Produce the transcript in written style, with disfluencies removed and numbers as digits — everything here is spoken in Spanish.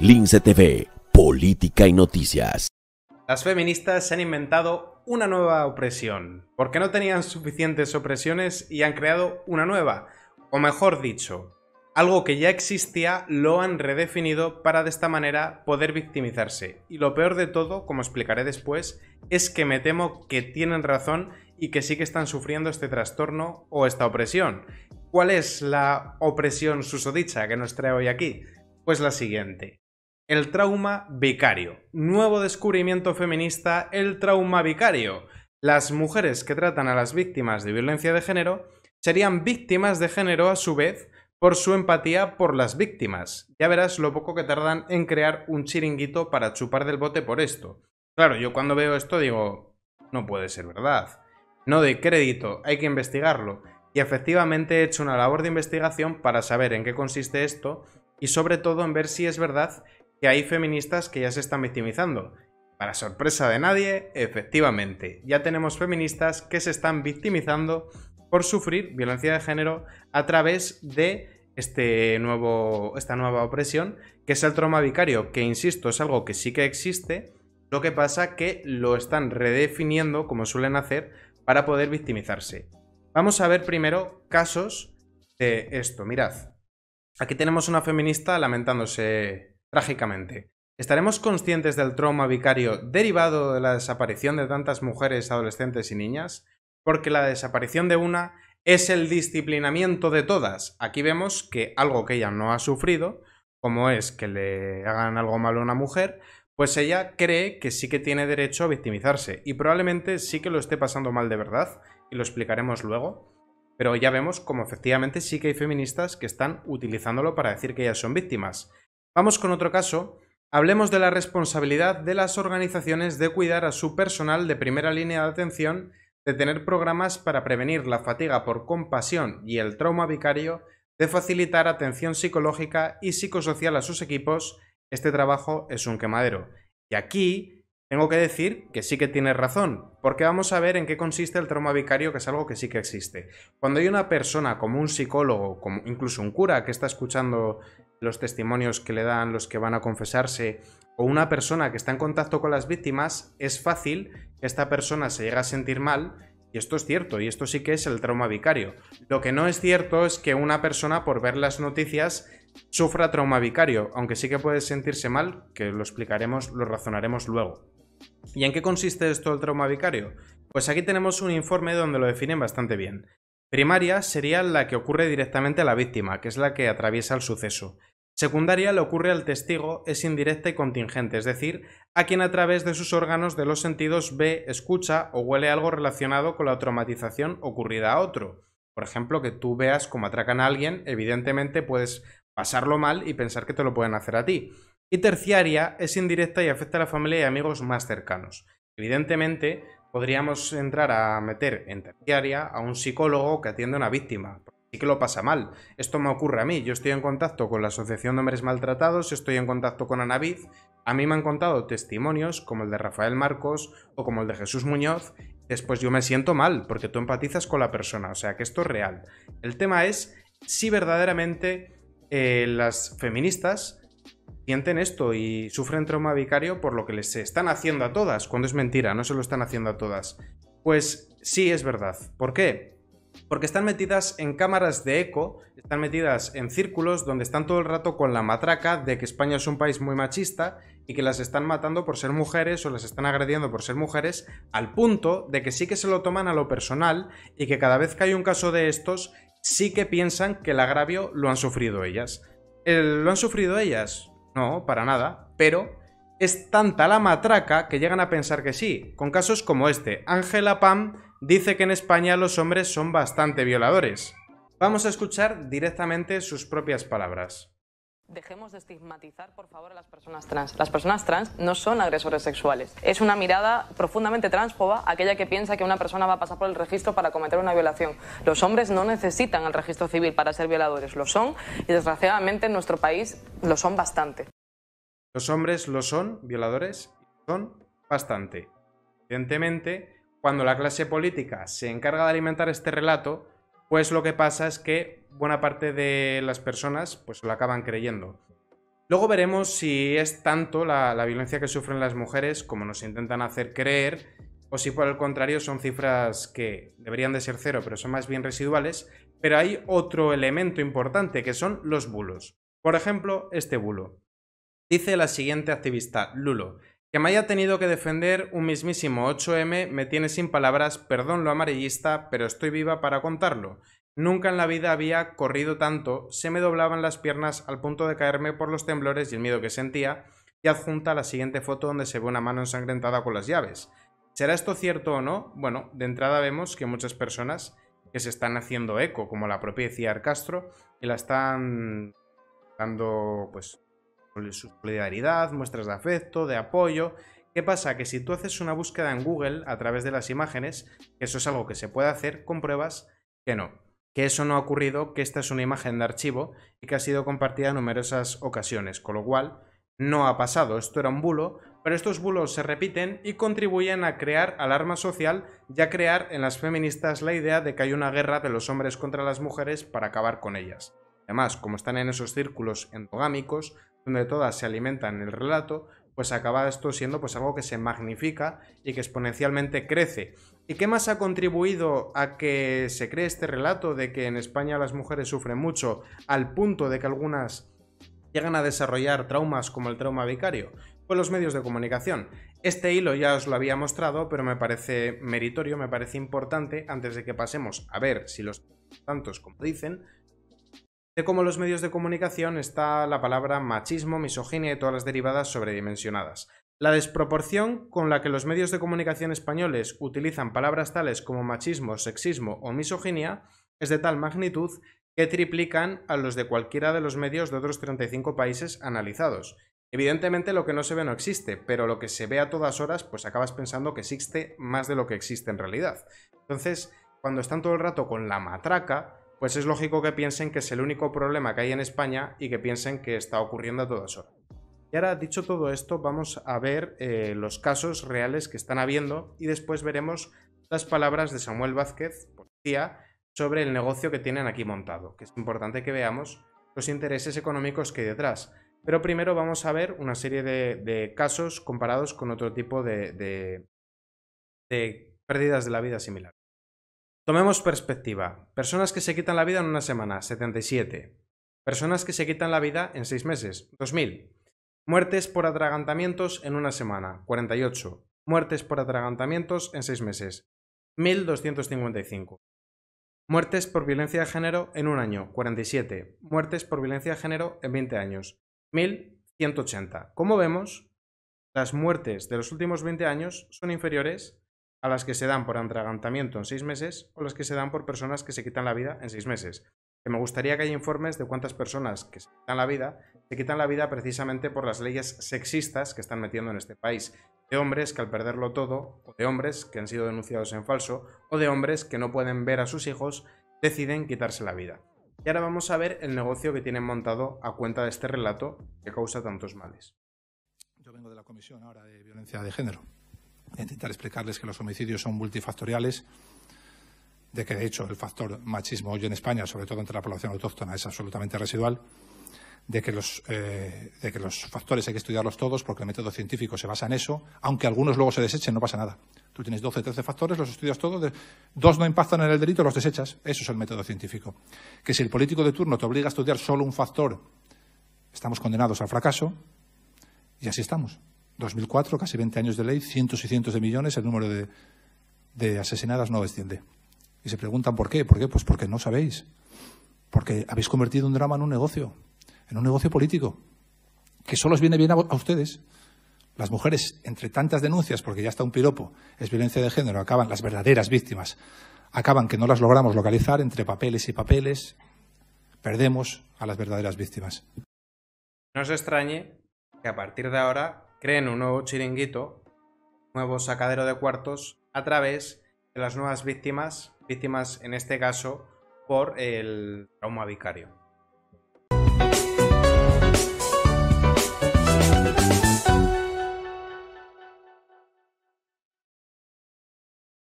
Lince TV, política y noticias. Las feministas se han inventado una nueva opresión, porque no tenían suficientes opresiones y han creado una nueva, o mejor dicho, algo que ya existía lo han redefinido para de esta manera poder victimizarse. Y lo peor de todo, como explicaré después, es que me temo que tienen razón y que sí que están sufriendo este trastorno o esta opresión. ¿Cuál es la opresión susodicha que nos trae hoy aquí? Pues la siguiente. El trauma vicario. Nuevo descubrimiento feminista, el trauma vicario. Las mujeres que tratan a las víctimas de violencia de género serían víctimas de género a su vez por su empatía por las víctimas. Ya verás lo poco que tardan en crear un chiringuito para chupar del bote por esto. Claro, yo cuando veo esto digo, no puede ser verdad. No doy crédito, hay que investigarlo. Y efectivamente he hecho una labor de investigación para saber en qué consiste esto y sobre todo en ver si es verdad que hay feministas que ya se están victimizando. Para sorpresa de nadie, efectivamente, ya tenemos feministas que se están victimizando por sufrir violencia de género a través de esta nueva opresión, que es el trauma vicario, que insisto, es algo que sí que existe, lo que pasa que lo están redefiniendo, como suelen hacer, para poder victimizarse. Vamos a ver primero casos de esto. Mirad, aquí tenemos una feminista lamentándose trágicamente. ¿Estaremos conscientes del trauma vicario derivado de la desaparición de tantas mujeres, adolescentes y niñas? Porque la desaparición de una es el disciplinamiento de todas. Aquí vemos que algo que ella no ha sufrido, como es que le hagan algo malo a una mujer, pues ella cree que sí que tiene derecho a victimizarse y probablemente sí que lo esté pasando mal de verdad, y lo explicaremos luego. Pero ya vemos como efectivamente sí que hay feministas que están utilizándolo para decir que ellas son víctimas. Vamos con otro caso. Hablemos de la responsabilidad de las organizaciones de cuidar a su personal de primera línea de atención, de tener programas para prevenir la fatiga por compasión y el trauma vicario, de facilitar atención psicológica y psicosocial a sus equipos. Este trabajo es un quemadero. Y aquí tengo que decir que sí que tienes razón, porque vamos a ver en qué consiste el trauma vicario, que es algo que sí que existe. Cuando hay una persona como un psicólogo, como incluso un cura que está escuchando los testimonios que le dan los que van a confesarse, o una persona que está en contacto con las víctimas, es fácil que esta persona se llegue a sentir mal, y esto es cierto, y esto sí que es el trauma vicario. Lo que no es cierto es que una persona, por ver las noticias, sufra trauma vicario, aunque sí que puede sentirse mal, que lo explicaremos, lo razonaremos luego. ¿Y en qué consiste esto del trauma vicario? Pues aquí tenemos un informe donde lo definen bastante bien. Primaria sería la que ocurre directamente a la víctima, que es la que atraviesa el suceso. Secundaria le ocurre al testigo, es indirecta y contingente, es decir, a quien a través de sus órganos de los sentidos ve, escucha o huele algo relacionado con la traumatización ocurrida a otro. Por ejemplo, que tú veas cómo atracan a alguien, evidentemente puedes pasarlo mal y pensar que te lo pueden hacer a ti. Y terciaria es indirecta y afecta a la familia y amigos más cercanos. Evidentemente, podríamos entrar a meter en terciaria a un psicólogo que atiende a una víctima. Sí que lo pasa mal. Esto me ocurre a mí. Yo estoy en contacto con la Asociación de Hombres Maltratados, estoy en contacto con Anavid. A mí me han contado testimonios como el de Rafael Marcos o como el de Jesús Muñoz. Después yo me siento mal porque tú empatizas con la persona. O sea que esto es real. El tema es si verdaderamente las feministas sienten esto y sufren trauma vicario por lo que les están haciendo a todas, cuando es mentira, no se lo están haciendo a todas. Pues sí, es verdad. ¿Por qué? Porque están metidas en cámaras de eco, están metidas en círculos donde están todo el rato con la matraca de que España es un país muy machista y que las están matando por ser mujeres o las están agrediendo por ser mujeres, al punto de que sí que se lo toman a lo personal y que cada vez que hay un caso de estos, sí que piensan que el agravio lo han sufrido ellas. ¿Lo han sufrido ellas? No, para nada, pero es tanta la matraca que llegan a pensar que sí, con casos como este. Ángela Pam dice que en España los hombres son bastante violadores. Vamos a escuchar directamente sus propias palabras. Dejemos de estigmatizar, por favor, a las personas trans. Las personas trans no son agresores sexuales. Es una mirada profundamente transfoba aquella que piensa que una persona va a pasar por el registro para cometer una violación. Los hombres no necesitan el registro civil para ser violadores. Lo son y, desgraciadamente, en nuestro país lo son bastante. Los hombres lo son, violadores, son bastante. Evidentemente, cuando la clase política se encarga de alimentar este relato, pues lo que pasa es que buena parte de las personas pues lo acaban creyendo. Luego veremos si es tanto la violencia que sufren las mujeres como nos intentan hacer creer, o si por el contrario son cifras que deberían de ser cero, pero son más bien residuales. Pero hay otro elemento importante, que son los bulos. Por ejemplo, este bulo. Dice la siguiente activista, Lulo: que me haya tenido que defender un mismísimo 8M me tiene sin palabras, perdón lo amarillista, pero estoy viva para contarlo. Nunca en la vida había corrido tanto, se me doblaban las piernas al punto de caerme por los temblores y el miedo que sentía, y adjunta la siguiente foto donde se ve una mano ensangrentada con las llaves. ¿Será esto cierto o no? Bueno, de entrada vemos que muchas personas que se están haciendo eco, como la propia Ciar Castro, y la están dando pues su solidaridad, muestras de afecto, de apoyo. ¿Qué pasa? Que si tú haces una búsqueda en Google a través de las imágenes, que eso es algo que se puede hacer, compruebas que no, que eso no ha ocurrido, que esta es una imagen de archivo y que ha sido compartida en numerosas ocasiones, con lo cual no ha pasado, esto era un bulo, pero estos bulos se repiten y contribuyen a crear alarma social y a crear en las feministas la idea de que hay una guerra de los hombres contra las mujeres para acabar con ellas. Además, como están en esos círculos endogámicos, donde todas se alimentan el relato, pues acaba esto siendo pues algo que se magnifica y que exponencialmente crece. ¿Y qué más ha contribuido a que se cree este relato de que en España las mujeres sufren mucho, al punto de que algunas llegan a desarrollar traumas como el trauma vicario? Pues los medios de comunicación. Este hilo ya os lo había mostrado, pero me parece meritorio, me parece importante, antes de que pasemos a ver si los tantos como dicen, de cómo los medios de comunicación está la palabra machismo, misoginia y todas las derivadas sobredimensionadas. La desproporción con la que los medios de comunicación españoles utilizan palabras tales como machismo, sexismo o misoginia es de tal magnitud que triplican a los de cualquiera de los medios de otros 35 países analizados. Evidentemente lo que no se ve no existe, pero lo que se ve a todas horas pues acabas pensando que existe más de lo que existe en realidad. Entonces, cuando están todo el rato con la matraca, pues es lógico que piensen que es el único problema que hay en España y que piensen que está ocurriendo a todas horas. Y ahora, dicho todo esto, vamos a ver los casos reales que están habiendo y después veremos las palabras de Samuel Vázquez, policía, sobre el negocio que tienen aquí montado, que es importante que veamos los intereses económicos que hay detrás. Pero primero vamos a ver una serie de casos comparados con otro tipo de pérdidas de la vida similar. Tomemos perspectiva. Personas que se quitan la vida en una semana, 77. Personas que se quitan la vida en 6 meses, 2000. Muertes por atragantamientos en una semana, 48. Muertes por atragantamientos en 6 meses, 1255. Muertes por violencia de género en un año, 47. Muertes por violencia de género en 20 años, 1180. Como vemos, las muertes de los últimos 20 años son inferiores a las que se dan por atragantamiento en 6 meses o las que se dan por personas que se quitan la vida en 6 meses. Que me gustaría que haya informes de cuántas personas que se quitan la vida precisamente por las leyes sexistas que están metiendo en este país. De hombres que al perderlo todo, o de hombres que han sido denunciados en falso, o de hombres que no pueden ver a sus hijos, deciden quitarse la vida. Y ahora vamos a ver el negocio que tienen montado a cuenta de este relato que causa tantos males. Yo vengo de la Comisión ahora de Violencia de Género. Intentar explicarles que los homicidios son multifactoriales, de que de hecho el factor machismo hoy en España, sobre todo entre la población autóctona, es absolutamente residual, de que los factores hay que estudiarlos todos porque el método científico se basa en eso, aunque algunos luego se desechen, no pasa nada. Tú tienes 12, 13 factores, los estudias todos, 2 no impactan en el delito, los desechas. Eso es el método científico. Que si el político de turno te obliga a estudiar solo un factor, estamos condenados al fracaso, y así estamos. 2004, casi 20 años de ley, cientos y cientos de millones, el número de asesinadas no desciende. Y se preguntan ¿por qué? ¿Por qué? Pues porque no sabéis. Porque habéis convertido un drama en un negocio político, que solo os viene bien a ustedes. Las mujeres, entre tantas denuncias, porque ya está un piropo, es violencia de género, acaban las verdaderas víctimas, acaban que no las logramos localizar entre papeles y papeles, perdemos a las verdaderas víctimas. No os extrañe que a partir de ahora creen un nuevo chiringuito, un nuevo sacadero de cuartos a través de las nuevas víctimas en este caso por el trauma vicario.